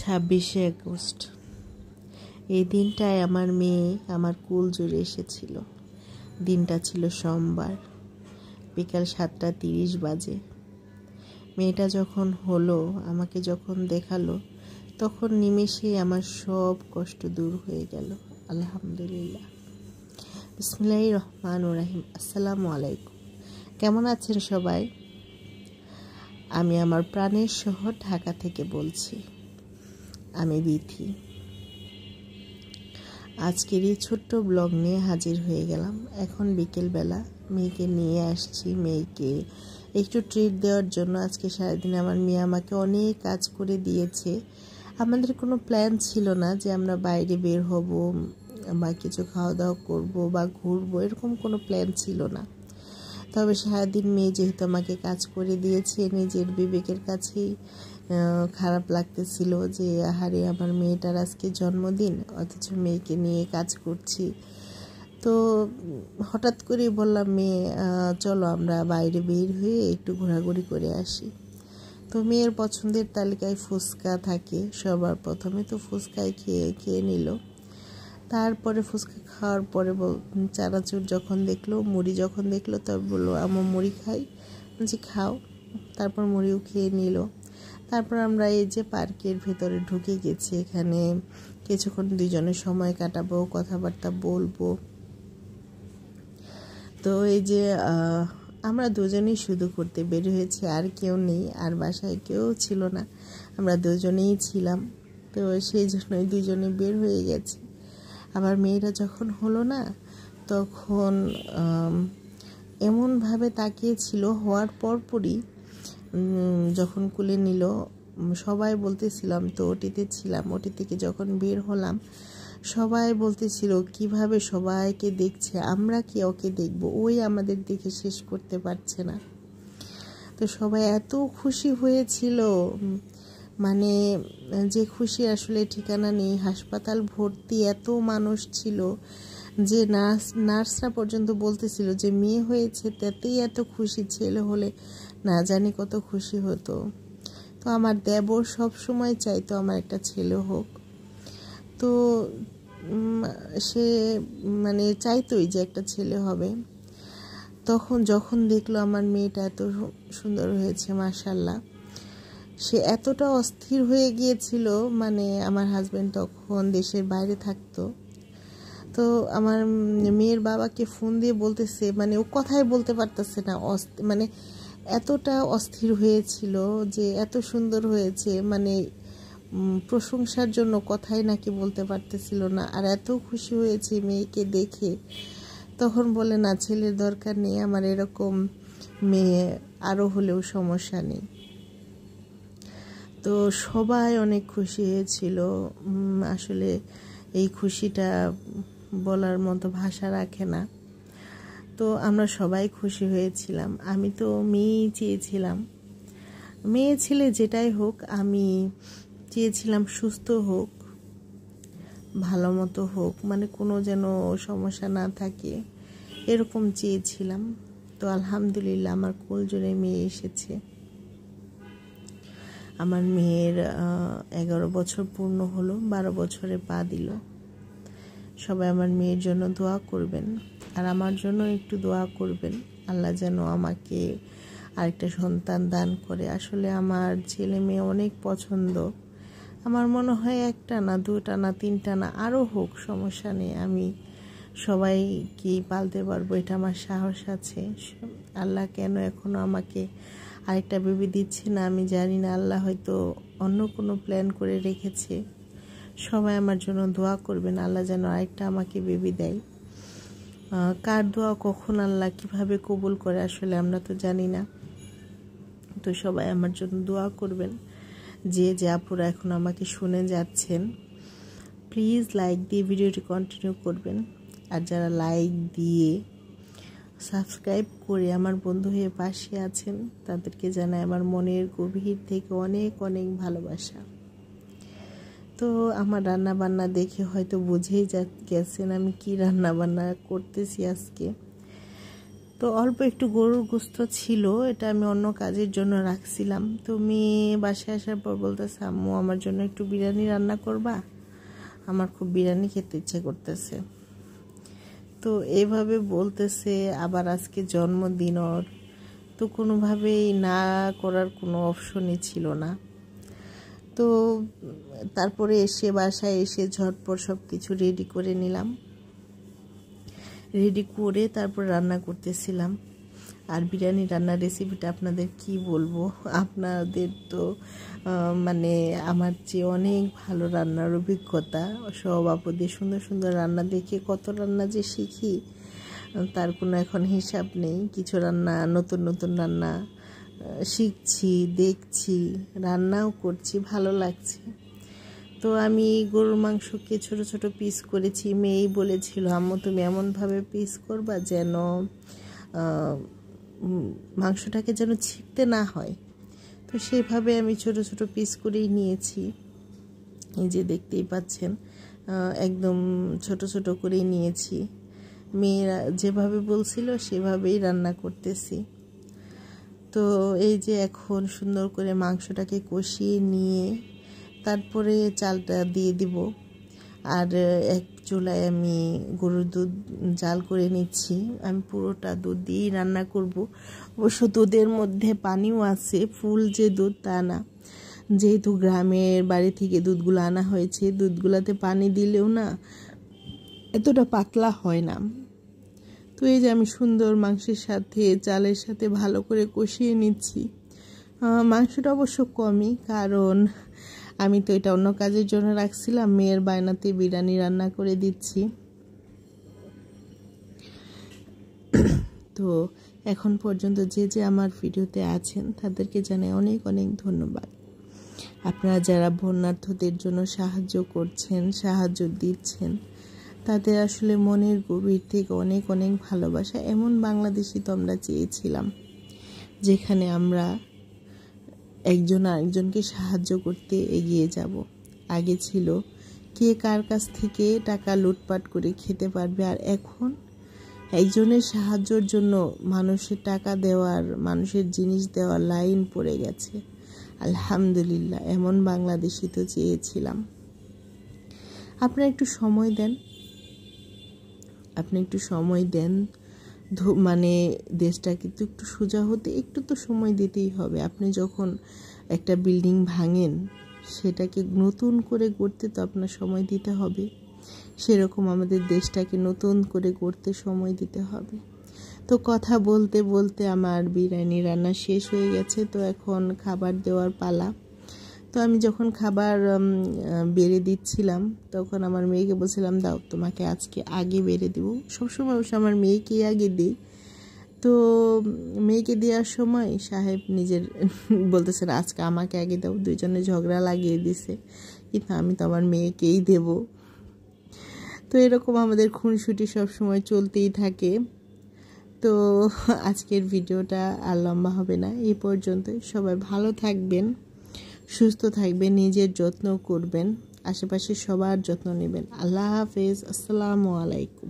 26শে August. এই দিনটায় আমার মেয়ে আমার কোল জুড়ে এসেছিল। দিনটা ছিল সোমবার, বিকাল 7:30 বাজে। মেয়েটা যখন হলো, আমাকে যখন দেখালো, তখন নিমেষেই আমার সব কষ্ট দূর হয়ে গেল। আলহামদুলিল্লাহ। বিসমিল্লাহির রহমানির রহিম। আসসালামু আলাইকুম। কেমন আছেন সবাই? আমি আমার প্রাণের শহর ঢাকা থেকে বলছি। আমি বিথি। আজকের এই ছোট্ট ব্লগ নিয়ে হাজির হয়ে গেলাম। এখন বিকেলবেলা মেয়েকে নিয়ে আসছি। মেয়েকে একটু ট্রিট দেওয়ার জন্য আজকে সারাদিন আমার মেয়ে আমাকে অনেক কাজ করে দিয়েছে। আমাদের কোনো প্ল্যান ছিল না যে আমরা বাইরে বের হব বা কিছু খাওয়া দাওয়া করবো বা ঘুরবো, এরকম কোনো প্ল্যান ছিল না। তবে সারাদিন মেয়ে যেহেতু আমাকে কাজ করে দিয়েছে, নিজের বিবেকের কাছেই খারাপ লাগতেছিল যে আহারে আমার মেয়েটার আজকে জন্মদিন, অথচ মেয়েকে নিয়ে কাজ করছি। তো হঠাৎ করেই বললাম, মেয়ে চলো আমরা বাইরে বের হয়ে একটু ঘোরাঘুরি করে আসি। তো মেয়ের পছন্দের তালিকায় ফুচকা থাকে সবার প্রথমে, তো ফুচকাই খেয়ে নিল। তারপরে ফুচকা খাওয়ার পরে চানাচুর যখন দেখলো, মুড়ি যখন দেখলো, তবে বললো আমার মুড়ি খাই। বলছি খাও। তারপর মুড়িও খেয়ে নিল। তারপর আমরা এই যে পার্কের ভেতরে ঢুকে গেছি, এখানে কিছুক্ষণ দুজনে সময় কাটাবো, কথাবার্তা বলবো। তো এই যে আমরা দুজনেই শুধু করতে বের হয়েছি, আর কেউ নেই, আর বাসায় কেউ ছিল না, আমরা দুজনেই ছিলাম। তো সেই জন্যই দুজনে বের হয়ে গেছি। আবার মেয়েরা যখন হলো না, তখন এমনভাবে তাকিয়েছিল, হওয়ার পরপরই যখন কোলে নিল, সবাই বলতেছিলাম, তো ওটিতে ছিলাম, ওটি থেকে যখন বের হলাম সবাই বলতেছিল কিভাবে সবাইকে দেখছে, আমরা কি ওকে দেখবো, ওই আমাদের দেখে শেষ করতে পারছে না। তো সবাই এত খুশি হয়েছিল, মানে যে খুশি আসলে ঠিকানা নেই। হাসপাতাল ভর্তি এত মানুষ ছিল যে নার্সরা পর্যন্ত বলতেছিল যে মেয়ে হয়েছে তাতেই এত খুশি, ছেলে হলে না জানি কত খুশি হতো। তো আমার দেবর সব সময় চাইতো আমার একটা ছেলে হোক। তো সে মানে চাইতোই যে একটা ছেলে হবে। তখন যখন দেখলো আমার মেয়েটা এত সুন্দর হয়েছে, মাশাআল্লাহ, সে এতটা অস্থির হয়ে গিয়েছিল। মানে আমার হাজবেন্ড তখন দেশের বাইরে থাকতো। তো আমার মেয়ের বাবাকে ফোন দিয়ে বলতেছে, মানে ও কথাই বলতে পারতেছে না, মানে এতটা অস্থির হয়েছিল যে এত সুন্দর হয়েছে, মানে প্রশংসার জন্য কথাই নাকি বলতে পারতেছিল না। আর এত খুশি হয়েছে মেয়েকে দেখে। তখন বলে, না ছেলের দরকার নেই, আমার এরকম মেয়ে আরও হলেও সমস্যা নেই। তো সবাই অনেক খুশি হয়েছিল। আসলে এই খুশিটা বলার মতো ভাষা রাখে না। তো আমরা সবাই খুশি হয়েছিলাম। আমি তো মেয়েই চেয়েছিলাম, মেয়ে ছেলে যেটাই হোক, আমি চেয়েছিলাম সুস্থ হোক, ভালো মতো হোক, মানে কোনো যেন সমস্যা না থাকে, এরকম চেয়েছিলাম। তো আলহামদুলিল্লাহ আমার কোল জুড়ে মেয়ে এসেছে। আমার মেয়ের 11 বছর পূর্ণ হলো, 12 বছরে পা দিল। সবাই আমার মেয়ের জন্য দোয়া করবেন, আর আমার জন্য একটু দোয়া করবেন, আল্লাহ যেন আমাকে আরেকটা সন্তান দান করে। আসলে আমার ছেলে মেয়ে অনেক পছন্দ। আমার মনে হয় একটা না, দুটা না, তিনটা না, আরও হোক, সমস্যা নেই, আমি সবাইকেই পালতে পারবো, এটা আমার সাহস আছে। আল্লাহ কেন এখনো আমাকে আরেকটা বেবি দিচ্ছে না আমি জানি না, আল্লাহ হয়তো অন্য কোনো প্ল্যান করে রেখেছে। সবাই আমার জন্য দোয়া করবেন, আল্লাহ যেন আরেকটা আমাকে বেবি দেয়। কার দোয়া কখন আল্লাহ কিভাবে কবুল করে আসলে আমরা তো জানি না। তো সবাই আমার জন্য দোয়া করবেন। যে আপুরা এখন আমাকে শুনে যাচ্ছেন, প্লিজ লাইক দিয়ে ভিডিওটি কন্টিনিউ করবেন। আর যারা লাইক দিয়ে সাবস্ক্রাইব করে আমার বন্ধু হয়ে পাশে আছেন, তাদেরকে জানাই আমার মনের গভীর থেকে অনেক অনেক ভালোবাসা। তো আমার রান্না বান্না দেখে হয়তো বুঝেই গেছেন আমি কি রান্না বান্না করতেছি আজকে। তো অল্প একটু গরুর গোস্ত ছিল, এটা আমি অন্য কাজের জন্য রাখছিলাম। তো মেয়ে বাসায় আসার পর বলতেছে, আম্মু আমার জন্য একটু বিরিয়ানি রান্না করবা, আমার খুব বিরিয়ানি খেতে ইচ্ছে করতেছে। তো এইভাবে বলতেছে, আবার আজকে জন্মদিন ওর, তো কোনোভাবেই না করার কোনো অপশনই ছিল না। তো তারপরে এসে বাসায় এসে ঝটপট সব কিছু রেডি করে নিলাম, রেডি করে তারপর রান্না করতেছিলাম। আর বিরিয়ানি রান্নার রেসিপিটা আপনাদের কি বলবো, আপনাদের তো মানে আমার চেয়ে অনেক ভালো রান্নার অভিজ্ঞতা। সব আপুদের সুন্দর সুন্দর রান্না দেখে কত রান্না যে শিখি তার কোনো এখন হিসাব নেই। কিছু রান্না নতুন নতুন রান্না শিখছি, দেখছি, রান্নাও করছি, ভালো লাগছে। তো আমি গরুর মাংসকে ছোট ছোট পিস করেছি। মেয়েই বলেছিল, আম্মু তুমি এমনভাবে পিস করবা যেন মাংসটাকে যেন ছিঁড়তে না হয়। তো সেইভাবে আমি ছোট ছোট পিস করেই নিয়েছি। এই যে দেখতেই পাচ্ছেন, একদম ছোট ছোট করেই নিয়েছি। মেয়েরা যেভাবে বলছিল সেভাবেই রান্না করতেছি। তো এই যে এখন সুন্দর করে মাংসটাকে কষিয়ে নিয়ে তারপরে চালটা দিয়ে দিব। আর এক চুলায় আমি গরুর দুধ জাল করে নিচ্ছি। আমি পুরোটা দুধ দিয়েই রান্না করব। অবশ্য দুধের মধ্যে পানিও আছে, ফুল যে দুধ তা না। যেহেতু গ্রামের বাড়ি থেকে দুধগুলো আনা হয়েছে, দুধগুলাতে পানি দিলেও না এতটা পাতলা হয় না। তো এই যে আমি সুন্দর মাংসের সাথে চালের সাথে ভালো করে কষিয়ে নিচ্ছি। মাংসটা অবশ্য কমই, কারণ আমি তো এটা অন্য কাজের জন্য রাখছিলাম। মেয়ের বায়নাতে বিরিয়ানি রান্না করে দিচ্ছি। তো এখন পর্যন্ত যে যে আমার ভিডিওতে আছেন তাদেরকে জানাই অনেক অনেক ধন্যবাদ। আপনারা যারা বন্যার্থদের জন্য সাহায্য করছেন, সাহায্য দিচ্ছেন, তাদের আসলে মনের গভীর থেকে অনেক অনেক ভালোবাসা। এমন বাংলাদেশই তো আমরা চেয়েছিলাম, যেখানে আমরা একজন আরেকজনকে সাহায্য করতে এগিয়ে যাব। আগে ছিল কে কার কাছ থেকে টাকা লুটপাট করে খেতে পারবে, আর এখন একজনের সাহায্যের জন্য মানুষের টাকা দেওয়ার, মানুষের জিনিস দেওয়ার লাইন পড়ে গেছে। আলহামদুলিল্লাহ, এমন বাংলাদেশই তো চেয়েছিলাম। আপনারা একটু সময় দেন, আপনি একটু সময় দেন, মানে দেশটা কিন্তু একটু সোজা হতে একটু তো সময় দিতেই হবে। আপনি যখন একটা বিল্ডিং ভাঙেন, সেটাকে নতুন করে গড়তে তো আপনার সময় দিতে হবে। সেরকম আমাদের দেশটাকে নতুন করে গড়তে সময় দিতে হবে। তো কথা বলতে বলতে আমার বিরিয়ানি রান্না শেষ হয়ে গেছে। তো এখন খাবার দেওয়ার পালা। তো আমি যখন খাবার বেড়ে দিচ্ছিলাম, তখন আমার মেয়েকে বলছিলাম, দাও তোমাকে আজকে আগে বেড়ে দিব। সবসময় অবশ্য আমার মেয়েকেই আগে দিই। তো মেয়েকে দেওয়ার সময় সাহেব নিজের বলতেছেন, আজকে আমাকে আগে দাও। দুইজনে ঝগড়া লাগিয়ে দিছে, কিন্তু আমি তো আমার মেয়েকেই দেব। তো এরকম আমাদের খুনসুটি সবসময় চলতেই থাকে। তো আজকের ভিডিওটা আর লম্বা হবে না, এই পর্যন্তই। সবাই ভালো থাকবেন, সুস্থ থাকবেন, নিজের যত্ন করবেন, আশেপাশে সবার যত্ন নেবেন। আল্লাহ হাফেজ, আসসালামু আলাইকুম।